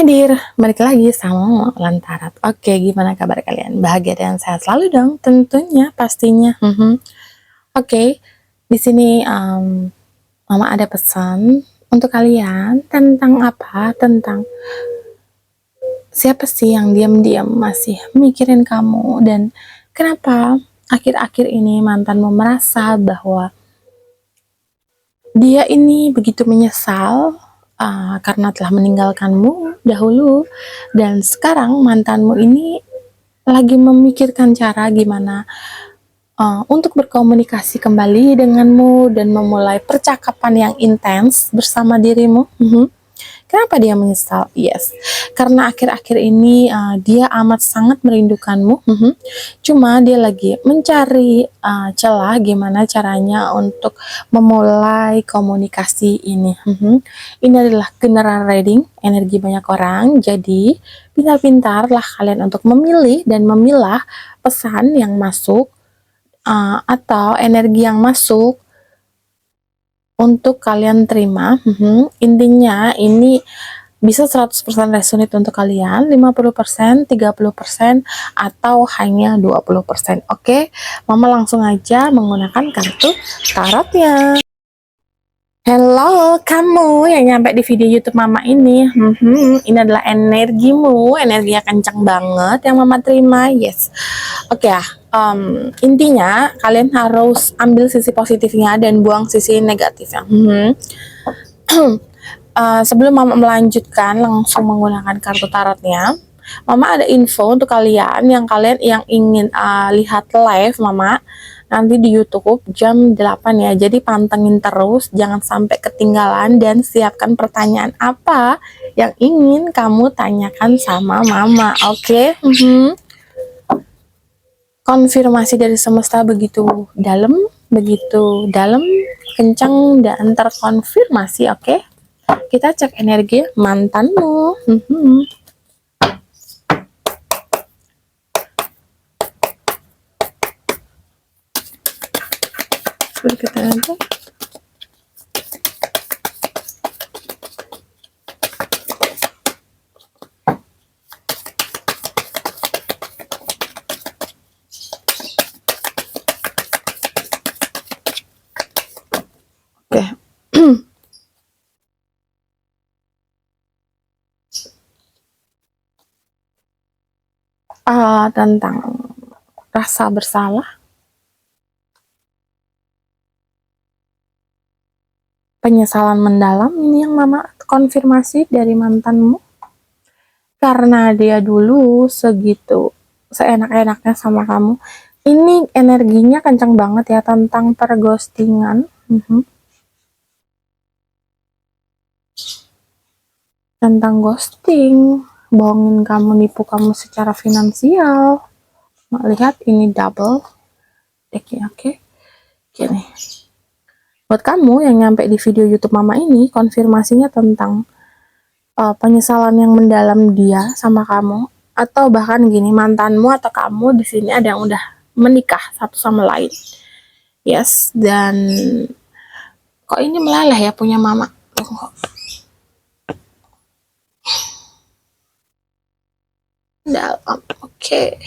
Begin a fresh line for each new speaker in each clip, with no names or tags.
Hadir, balik lagi sama Lantarat. Oke, gimana kabar kalian? Bahagia dan sehat selalu dong, tentunya, pastinya. Oke, di sini Mama ada pesan untuk kalian tentang apa? Tentang siapa sih yang diam-diam masih mikirin kamu dan kenapa akhir-akhir ini mantanmu merasa bahwa dia ini begitu menyesal karena telah meninggalkanmu dahulu, dan sekarang mantanmu ini lagi memikirkan cara gimana untuk berkomunikasi kembali denganmu dan memulai percakapan yang intens bersama dirimu. Kenapa dia menyesal? Yes, karena akhir-akhir ini dia amat sangat merindukanmu. Cuma dia lagi mencari celah gimana caranya untuk memulai komunikasi ini. Ini adalah general reading, energi banyak orang. Jadi pintar-pintarlah kalian untuk memilih dan memilah pesan yang masuk atau energi yang masuk untuk kalian terima. Intinya ini bisa 100% resonate untuk kalian, 50%, 30%, atau hanya 20%. Oke, Mama langsung aja menggunakan kartu tarotnya. Hello, kamu yang nyampe di video YouTube Mama ini. Ini adalah energimu, energinya kencang banget yang Mama terima. Yes. Oke ya. Intinya kalian harus ambil sisi positifnya dan buang sisi negatifnya. Sebelum Mama melanjutkan langsung menggunakan kartu tarotnya, Mama ada info untuk kalian yang ingin lihat live Mama nanti di YouTube jam 8 ya. Jadi pantengin terus, jangan sampai ketinggalan, dan siapkan pertanyaan apa yang ingin kamu tanyakan sama Mama. Oke? Konfirmasi dari semesta begitu dalam, kencang dan terkonfirmasi. Oke? Kita cek energi mantanmu. Kita aja. Oke. Tentang rasa bersalah, penyesalan mendalam, ini yang Mama konfirmasi dari mantanmu, karena dia dulu segitu seenak-enaknya sama kamu. Ini energinya kencang banget ya, tentang perghostingan. Tentang ghosting, bohongin kamu, nipu kamu secara finansial. Lihat ini double decknya. Oke. Gini, buat kamu yang nyampe di video YouTube Mama ini, konfirmasinya tentang penyesalan yang mendalam dia sama kamu, atau bahkan gini, mantanmu atau kamu di sini ada yang udah menikah satu sama lain. Yes, dan kok ini meleleh ya punya Mama. Dalam. Oke.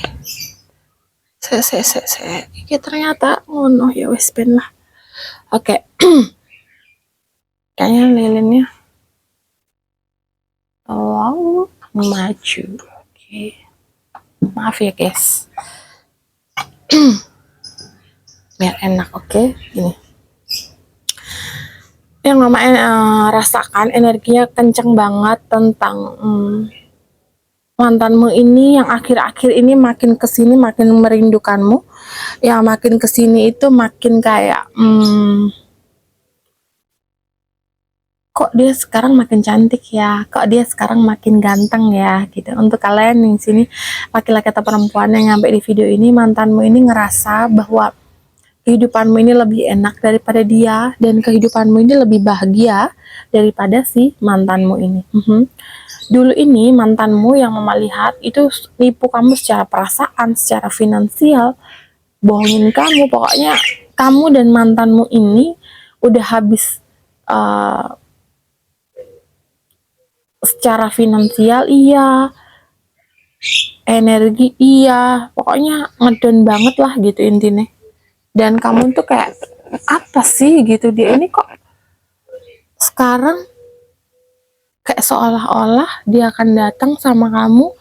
Ini ternyata ngono ya wes ben lah. Oke. Kayaknya lilinnya tolong maju. Oke. Maaf ya guys. Biar enak. Oke. Gini. Yang Mama rasakan energinya kenceng banget tentang mantanmu ini yang akhir-akhir ini makin kesini makin merindukanmu. Ya makin kesini itu makin kayak kok dia sekarang makin cantik ya, kok dia sekarang makin ganteng ya, gitu. Untuk kalian di sini laki-laki atau perempuan yang nyampe di video ini, mantanmu ini ngerasa bahwa kehidupanmu ini lebih enak daripada dia, dan kehidupanmu ini lebih bahagia daripada si mantanmu ini. Dulu ini mantanmu yang Mama lihat itu nipu kamu secara perasaan, secara finansial, bohongin kamu. Pokoknya kamu dan mantanmu ini udah habis secara finansial iya, energi iya, pokoknya ngedon banget lah gitu intinya. Dan kamu tuh kayak apa sih gitu, dia ini kok sekarang kayak seolah-olah dia akan datang sama kamu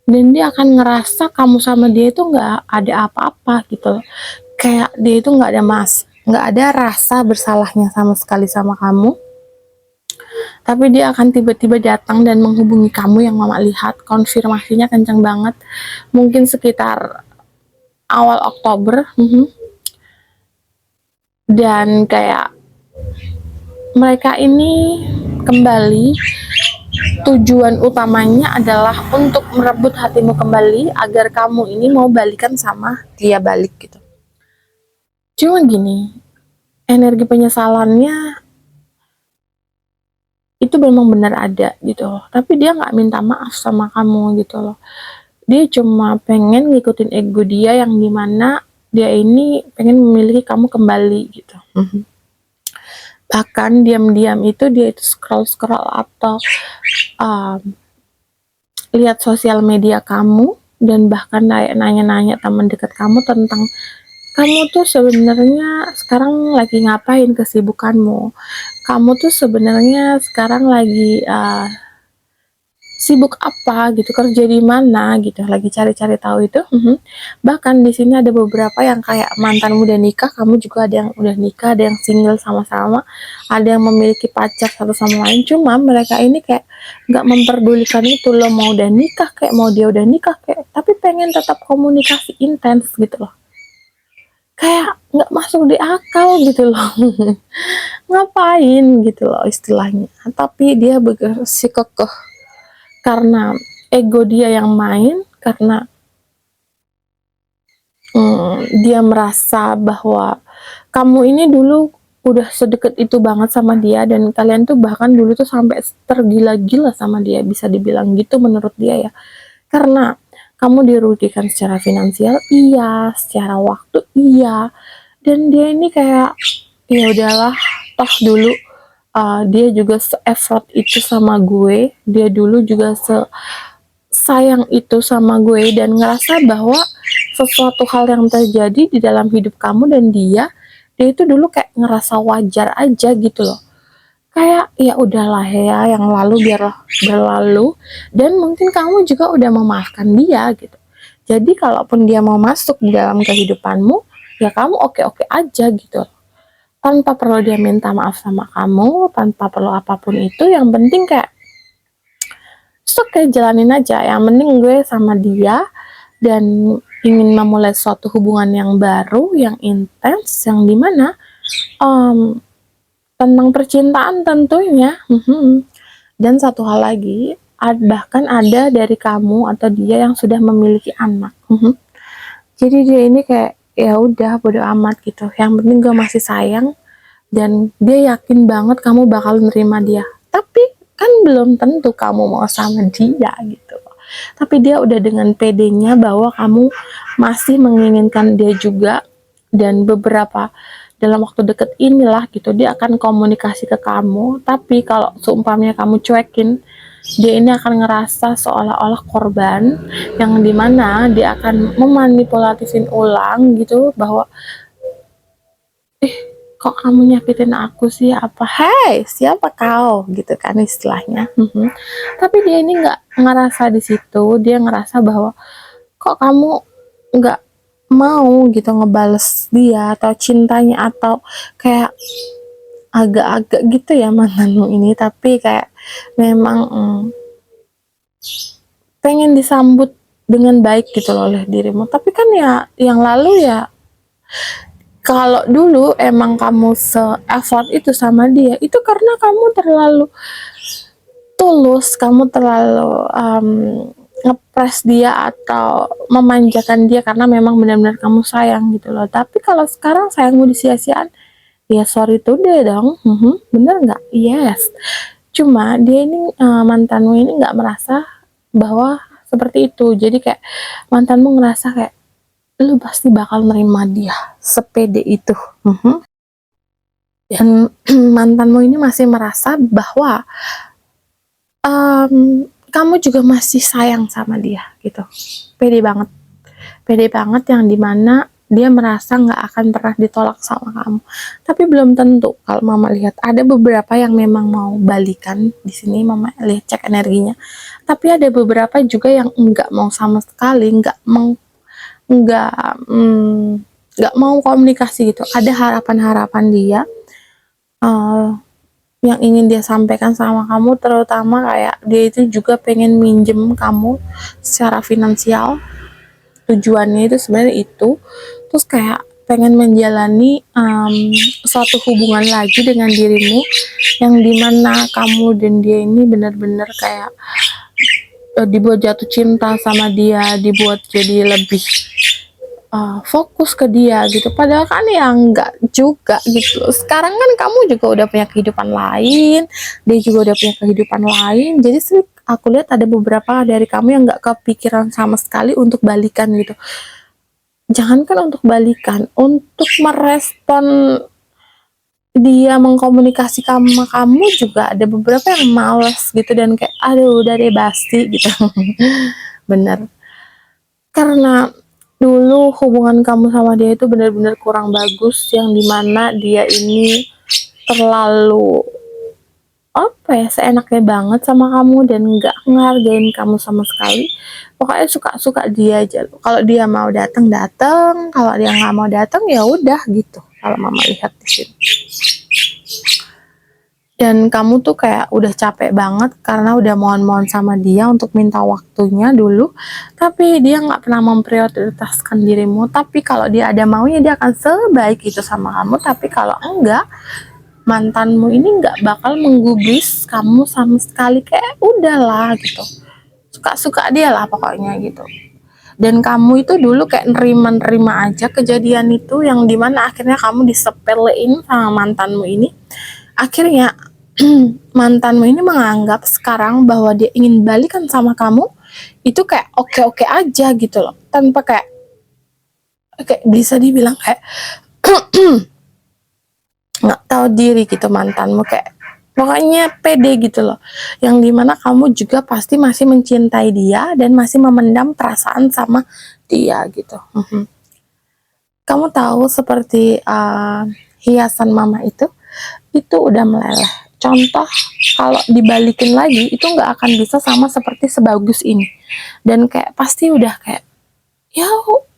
dan dia akan ngerasa kamu sama dia itu nggak ada apa-apa gitu loh. Kayak dia itu nggak ada rasa bersalahnya sama sekali sama kamu, tapi dia akan tiba-tiba datang dan menghubungi kamu. Yang mama lihat konfirmasinya kencang banget, mungkin sekitar awal Oktober. Dan kayak mereka ini kembali, tujuan utamanya adalah untuk merebut hatimu kembali agar kamu ini mau balikan sama dia balik gitu. Cuma gini, energi penyesalannya itu memang benar ada gitu loh, tapi dia nggak minta maaf sama kamu gitu loh. Dia cuma pengen ngikutin ego dia yang dimana dia ini pengen memiliki kamu kembali gitu. Bahkan diam-diam itu dia itu scroll-scroll atau lihat sosial media kamu, dan bahkan nanya-nanya teman dekat kamu tentang kamu tuh sebenarnya sekarang lagi ngapain kesibukanmu, kamu tuh sebenarnya sekarang lagi sibuk apa gitu, kerja di mana gitu, lagi cari-cari tahu itu. Bahkan di sini ada beberapa yang kayak mantanmu udah nikah, kamu juga ada yang udah nikah, ada yang single sama-sama, ada yang memiliki pacar satu sama lain. Cuma mereka ini kayak nggak memperdulikan itu loh, mau udah nikah kayak mau dia udah nikah kayak, tapi pengen tetap komunikasi intens gitu loh. Kayak nggak masuk di akal gitu loh. Ngapain gitu loh istilahnya. Tapi dia bersikukuh karena ego dia yang main, karena dia merasa bahwa kamu ini dulu udah sedekat itu banget sama dia, dan kalian tuh bahkan dulu tuh sampai tergila-gila sama dia, bisa dibilang gitu menurut dia ya. Karena kamu dirugikan secara finansial iya, secara waktu iya, dan dia ini kayak ya udahlah, toh dulu dia juga se-effort itu sama gue, dia dulu juga sayang itu sama gue, dan ngerasa bahwa sesuatu hal yang terjadi di dalam hidup kamu dan dia itu dulu kayak ngerasa wajar aja gitu loh. Kayak ya udahlah ya, yang lalu biarlah berlalu, dan mungkin kamu juga udah memaafkan dia gitu. Jadi kalaupun dia mau masuk di dalam kehidupanmu, ya kamu oke-oke aja gitu, tanpa perlu dia minta maaf sama kamu, tanpa perlu apapun itu. Yang penting kayak kayak jalanin aja, yang penting gue sama dia dan ingin memulai suatu hubungan yang baru, yang intens, yang dimana tentang percintaan tentunya. Dan satu hal lagi, bahkan ada dari kamu atau dia yang sudah memiliki anak. Jadi dia ini kayak ya udah bodo amat gitu, yang penting gue masih sayang, dan dia yakin banget kamu bakal nerima dia. Tapi kan belum tentu kamu mau sama dia gitu. Tapi dia udah dengan pedenya bahwa kamu masih menginginkan dia juga, dan beberapa dalam waktu deket inilah gitu dia akan komunikasi ke kamu. Tapi kalau seumpamanya kamu cuekin, dia ini akan ngerasa seolah-olah korban, yang dimana dia akan memanipulatifin ulang gitu, bahwa kok kamu nyakitin aku sih, apa, hei siapa kau gitu kan istilahnya. Tapi dia ini nggak ngerasa di situ, dia ngerasa bahwa kok kamu nggak mau gitu ngebales dia atau cintanya, atau kayak agak-agak gitu ya mantanmu ini, tapi kayak memang pengen disambut dengan baik gitu loh oleh dirimu. Tapi kan ya yang lalu ya, kalau dulu emang kamu se-effort itu sama dia, itu karena kamu terlalu tulus, kamu terlalu ngepres dia atau memanjakan dia karena memang benar-benar kamu sayang gitu loh. Tapi kalau sekarang sayangmu disia-siakan, ya sorry tuh deh dong. Bener nggak? Yes. Cuma dia ini mantanmu ini nggak merasa bahwa seperti itu. Jadi kayak mantanmu ngerasa kayak lu pasti bakal nerima dia sepede itu. Dan mantanmu ini masih merasa bahwa kamu juga masih sayang sama dia gitu. Pede banget, pede banget yang dimana dia merasa nggak akan pernah ditolak sama kamu. Tapi belum tentu. Kalau mama lihat ada beberapa yang memang mau balikan di sini, mama lihat cek energinya. Tapi ada beberapa juga yang nggak mau sama sekali, nggak nggak mau komunikasi gitu. Ada harapan-harapan dia yang ingin dia sampaikan sama kamu, terutama kayak dia itu juga pengen minjem kamu secara finansial. Tujuannya itu sebenarnya itu, terus kayak pengen menjalani suatu hubungan lagi dengan dirimu, yang dimana kamu dan dia ini benar-benar kayak dibuat jatuh cinta sama dia, dibuat jadi lebih fokus ke dia gitu. Padahal kan ya enggak juga gitu loh. Sekarang kan kamu juga udah punya kehidupan lain, dia juga udah punya kehidupan lain. Jadi sih aku lihat ada beberapa dari kamu yang nggak kepikiran sama sekali untuk balikan gitu. Jangankan untuk balikan, untuk merespon dia mengkomunikasi sama kamu juga ada beberapa yang males gitu, dan kayak aduh udah deh basi gitu. Bener, karena dulu hubungan kamu sama dia itu benar-benar kurang bagus, yang dimana dia ini terlalu apa ya, seenaknya banget sama kamu dan nggak ngehargain kamu sama sekali. Pokoknya suka-suka dia aja. Kalau dia mau datang datang, kalau dia nggak mau datang ya udah gitu. Kalau mama lihat di sini. Dan kamu tuh kayak udah capek banget karena udah mohon-mohon sama dia untuk minta waktunya dulu, tapi dia nggak pernah memprioritaskan dirimu. Tapi kalau dia ada maunya, dia akan sebaik itu sama kamu. Tapi kalau enggak, mantanmu ini nggak bakal menggubris kamu sama sekali. Kayak udahlah gitu, suka-suka dia lah pokoknya gitu. Dan kamu itu dulu kayak nerima-nerima aja kejadian itu, yang dimana akhirnya kamu disepelein sama mantanmu ini. Akhirnya mantanmu ini menganggap sekarang bahwa dia ingin balikan sama kamu itu kayak oke-oke aja gitu loh, tanpa kayak bisa dibilang kayak nggak tahu diri gitu. Mantanmu kayak pokoknya pede gitu loh, yang dimana kamu juga pasti masih mencintai dia dan masih memendam perasaan sama dia gitu. Kamu tahu seperti hiasan mama itu udah meleleh. Contoh, kalau dibalikin lagi itu nggak akan bisa sama seperti sebagus ini. Dan kayak pasti udah kayak ya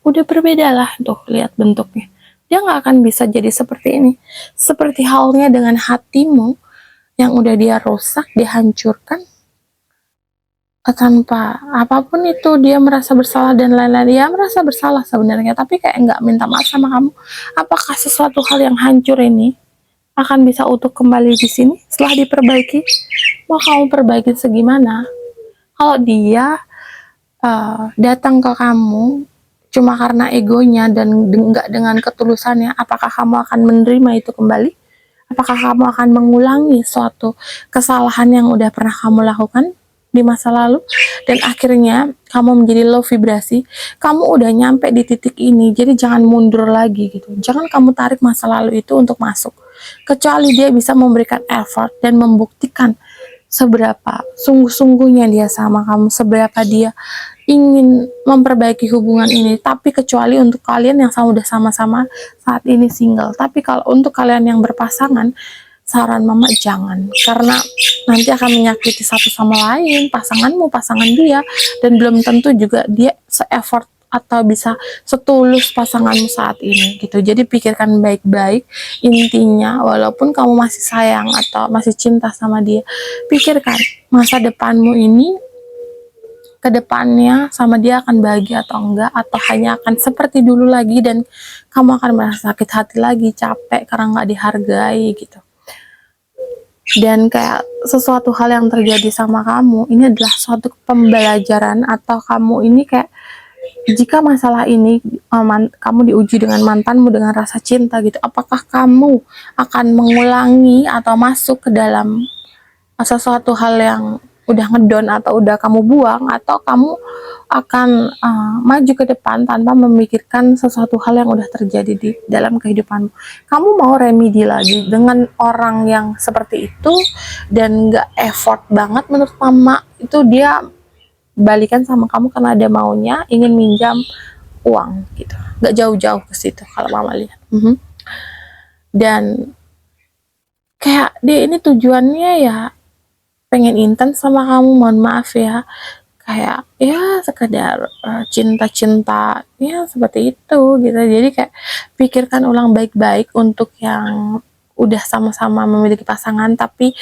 udah berbeda lah, tuh lihat bentuknya. Dia nggak akan bisa jadi seperti ini. Seperti halnya dengan hatimu yang udah dia rusak, dihancurkan, tanpa apapun itu dia merasa bersalah dan lain-lain. Dia merasa bersalah sebenarnya, tapi kayak nggak minta maaf sama kamu. Apakah sesuatu hal yang hancur ini akan bisa utuh kembali di sini setelah diperbaiki? Mau kamu perbaiki segimana? Kalau dia datang ke kamu cuma karena egonya dan nggak dengan ketulusannya, apakah kamu akan menerima itu kembali? Apakah kamu akan mengulangi suatu kesalahan yang udah pernah kamu lakukan di masa lalu, dan akhirnya kamu menjadi low vibrasi? Kamu udah nyampe di titik ini, jadi jangan mundur lagi gitu. Jangan kamu tarik masa lalu itu untuk masuk, kecuali dia bisa memberikan effort dan membuktikan seberapa sungguh-sungguhnya dia sama kamu, seberapa dia ingin memperbaiki hubungan ini. Tapi kecuali untuk kalian yang udah sama-sama saat ini single. Tapi kalau untuk kalian yang berpasangan, saran mama jangan, karena nanti akan menyakiti satu sama lain, pasanganmu, pasangan dia, dan belum tentu juga dia se-effort atau bisa setulus pasanganmu saat ini gitu. Jadi pikirkan baik-baik. Intinya walaupun kamu masih sayang atau masih cinta sama dia, pikirkan masa depanmu ini, kedepannya sama dia akan bahagia atau enggak, atau hanya akan seperti dulu lagi dan kamu akan merasa sakit hati lagi, capek karena nggak dihargai gitu. Dan kayak sesuatu hal yang terjadi sama kamu ini adalah suatu pembelajaran, atau kamu ini kayak jika masalah ini kamu diuji dengan mantanmu dengan rasa cinta gitu, apakah kamu akan mengulangi atau masuk ke dalam sesuatu hal yang udah ngedon atau udah kamu buang, atau kamu akan maju ke depan tanpa memikirkan sesuatu hal yang udah terjadi di dalam kehidupanmu. Kamu mau remedi lagi dengan orang yang seperti itu dan gak effort banget menurut mama, itu dia balikan sama kamu karena ada maunya ingin minjam uang gitu, gak jauh-jauh ke situ kalau mama lihat. Dan kayak dia ini tujuannya ya pengen intens sama kamu, mohon maaf ya, kayak ya sekedar cinta-cinta ya seperti itu gitu. Jadi kayak pikirkan ulang baik-baik untuk yang udah sama-sama memiliki pasangan. Tapi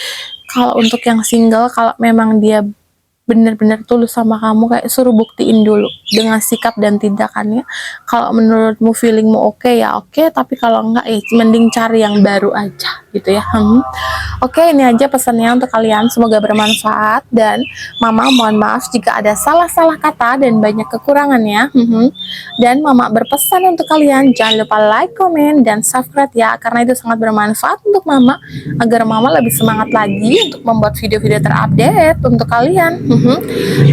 kalau untuk yang single, kalau memang dia bener-bener tulus sama kamu, kayak suruh buktiin dulu dengan sikap dan tindakannya. Kalau menurutmu feelingmu oke ya oke, tapi kalau enggak ya mending cari yang baru aja gitu ya. Oke, ini aja pesannya untuk kalian, semoga bermanfaat. Dan mama mohon maaf jika ada salah-salah kata dan banyak kekurangannya. Dan mama berpesan untuk kalian jangan lupa like, komen, dan subscribe ya, karena itu sangat bermanfaat untuk mama agar mama lebih semangat lagi untuk membuat video-video terupdate untuk kalian.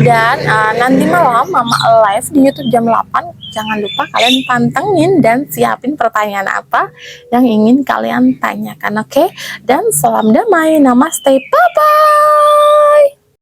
Dan nanti malam mama live di YouTube jam 8. Jangan lupa kalian pantengin dan siapin pertanyaan apa yang ingin kalian tanyakan, oke? Dan salam damai, namaste, bye-bye.